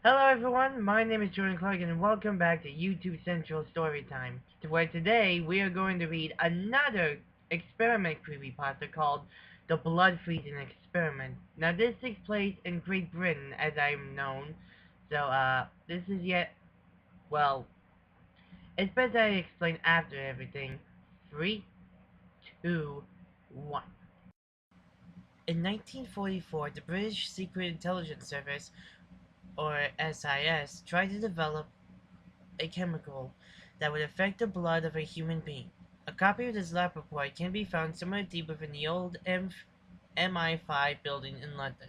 Hello everyone, my name is Jordan Clark and welcome back to YouTube Central Storytime, where today we are going to read another experiment creepypasta called The Blood Freezing Experiment. Now this takes place in Great Britain as I'm known, so this is well, it's better I explain after everything. 3, 2, 1. In 1944, the British Secret Intelligence Service, or SIS, tried to develop a chemical that would affect the blood of a human being. A copy of this lab report can be found somewhere deep within the old MI5 building in London.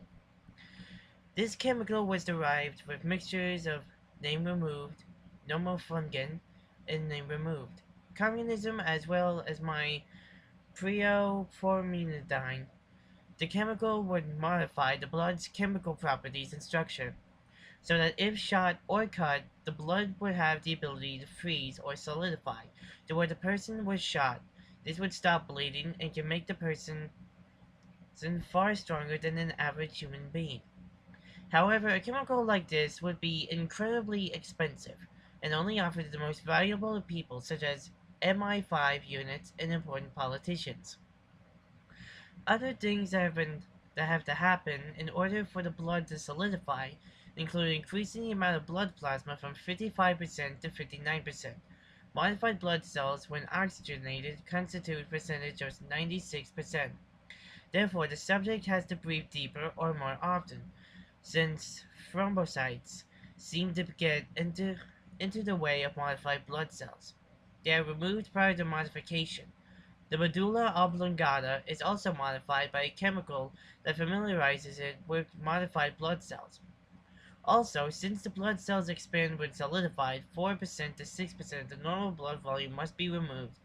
This chemical was derived with mixtures of name removed, normofungin, and name removed, communism as well as my preoformidine. The chemical would modify the blood's chemical properties and structure, so that if shot or cut, the blood would have the ability to freeze or solidify to where the person was shot. This would stop bleeding and can make the person far stronger than an average human being. However, a chemical like this would be incredibly expensive and only offered to the most valuable people such as MI5 units and important politicians. Other things that have to happen in order for the blood to solidify include increasing the amount of blood plasma from 55% to 59%. Modified blood cells, when oxygenated, constitute a percentage of 96%. Therefore, the subject has to breathe deeper or more often, since thrombocytes seem to get into the way of modified blood cells. They are removed prior to modification. The medulla oblongata is also modified by a chemical that familiarizes it with modified blood cells. Also, since the blood cells expand when solidified, 4% to 6% of the normal blood volume must be removed.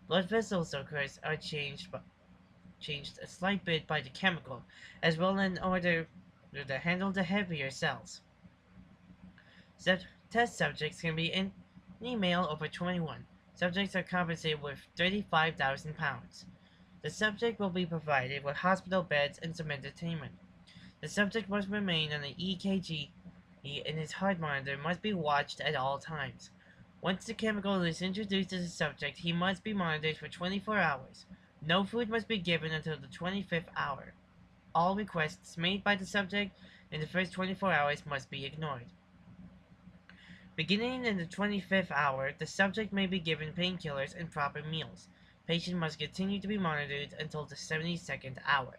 Blood vessel circuits are changed a slight bit by the chemical, as well in order to handle the heavier cells. Test subjects can be any male over 21. Subjects are compensated with £35,000. The subject will be provided with hospital beds and some entertainment. The subject must remain on an EKG and his heart monitor must be watched at all times. Once the chemical is introduced to the subject, he must be monitored for 24 hours. No food must be given until the 25th hour. All requests made by the subject in the first 24 hours must be ignored. Beginning in the 25th hour, the subject may be given painkillers and proper meals. Patient must continue to be monitored until the 72nd hour.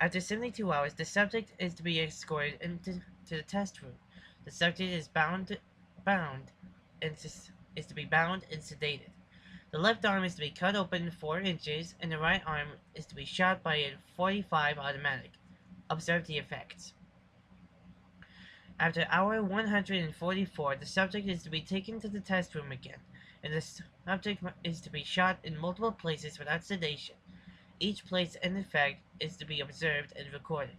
After 72 hours, the subject is to be escorted into the test room. The subject is bound, is to be bound and sedated. The left arm is to be cut open 4 inches, and the right arm is to be shot by a 45 automatic. Observe the effects. After hour 144, the subject is to be taken to the test room again, and the subject is to be shot in multiple places without sedation. Each place and effect is to be observed and recorded.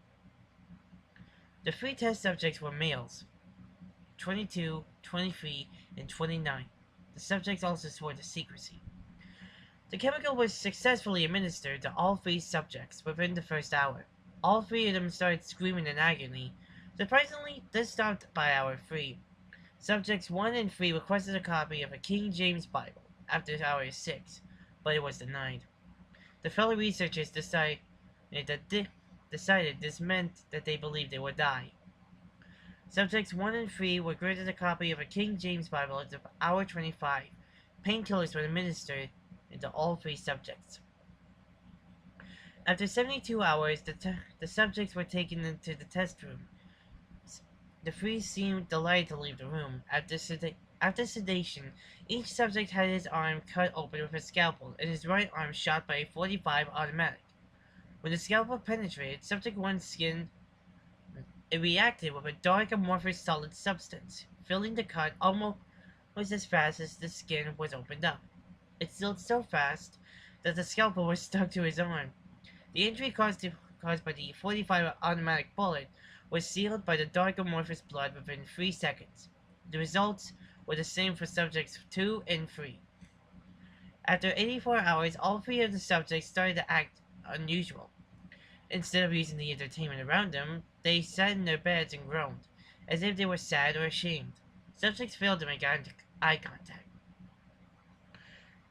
The 3 test subjects were males, 22, 23, and 29. The subjects also swore to secrecy. The chemical was successfully administered to all 3 subjects within the first hour. All 3 of them started screaming in agony. Surprisingly, this stopped by hour 3. Subjects 1 and 3 requested a copy of a King James Bible after hour 6, but it was denied. The fellow researchers decided this meant that they believed they would die. Subjects 1 and 3 were granted a copy of a King James Bible at hour 25. Painkillers were administered to all 3 subjects. After 72 hours, the subjects were taken into the test room. The 3 seemed delighted to leave the room. After sedation, each subject had his arm cut open with a scalpel and his right arm shot by a 45 automatic. When the scalpel penetrated subject 1's skin, it reacted with a dark amorphous solid substance, filling the cut almost as fast as the skin was opened up. It sealed so fast that the scalpel was stuck to his arm. The injury caused by the 45 automatic bullet was sealed by the dark amorphous blood within 3 seconds. The results were the same for subjects 2 and 3. After 84 hours, all 3 of the subjects started to act unusual. Instead of using the entertainment around them, they sat in their beds and groaned. as if they were sad or ashamed. Subjects failed to make eye contact.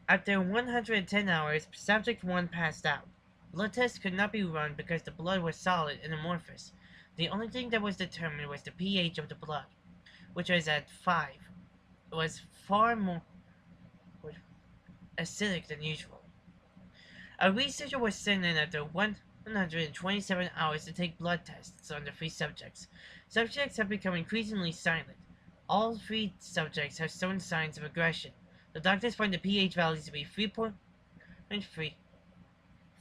After 110 hours, Subject 1 passed out. Blood tests could not be run because the blood was solid and amorphous. The only thing that was determined was the pH of the blood, which was at 5. It was far more acidic than usual. A researcher was sent in after 127 hours to take blood tests on the 3 subjects. Subjects have become increasingly silent. All 3 subjects have shown signs of aggression. The doctors find the pH values to be 3.3,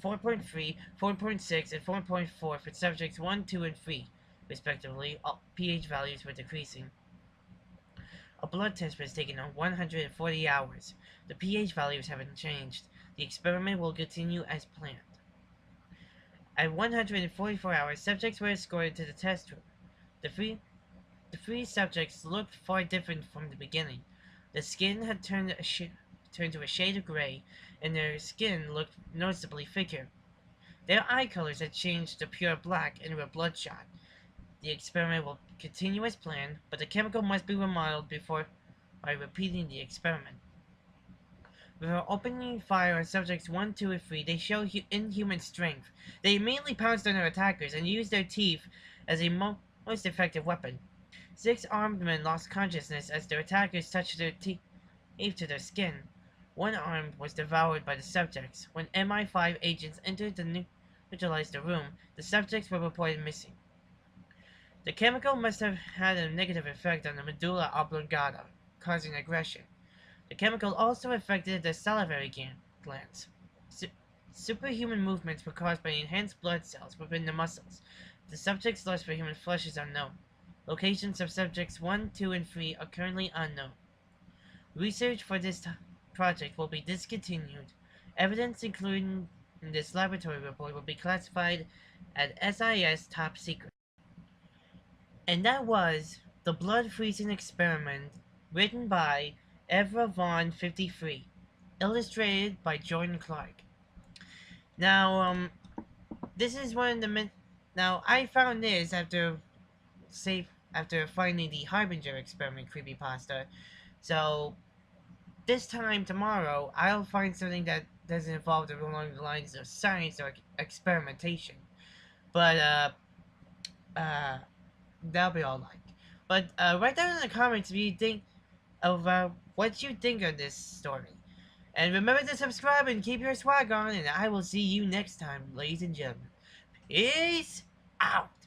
4.3, 4.6, and 4.4 for subjects 1, 2, and 3, respectively. All pH values were decreasing. A blood test was taken on 140 hours. The pH values haven't changed. The experiment will continue as planned. At 144 hours, subjects were escorted to the test room. The three subjects looked far different from the beginning. The skin had turned to a shade of gray, and their skin looked noticeably thicker. Their eye colors had changed to pure black and were bloodshot. The experiment will continue as planned, but the chemical must be remodeled before by repeating the experiment. Before opening fire on subjects 1, 2, and 3, they show inhuman strength. They immediately pounced on their attackers and used their teeth as a most effective weapon. 6 armed men lost consciousness as their attackers touched their teeth to their skin. One arm was devoured by the subjects. When MI5 agents entered to neutralize the room, the subjects were reported missing. The chemical must have had a negative effect on the medulla oblongata, causing aggression. The chemical also affected the salivary glands. Superhuman movements were caused by enhanced blood cells within the muscles. The subject's lust for human flesh is unknown. Locations of subjects 1, 2, and 3 are currently unknown. Research for this project will be discontinued. Evidence included in this laboratory report will be classified as SIS top secret. And that was The Blood Freezing Experiment, written by Evra Vaughn 53, illustrated by Jordan Clark. Now, this is one of the now I found this after finding the Harbinger experiment creepypasta. So this time tomorrow, I'll find something that doesn't involve along the lines of science or experimentation. But that'll be all like. But write down in the comments if you think of what you think of this story. And remember to subscribe and keep your swag on, and I will see you next time, ladies and gentlemen. Peace out!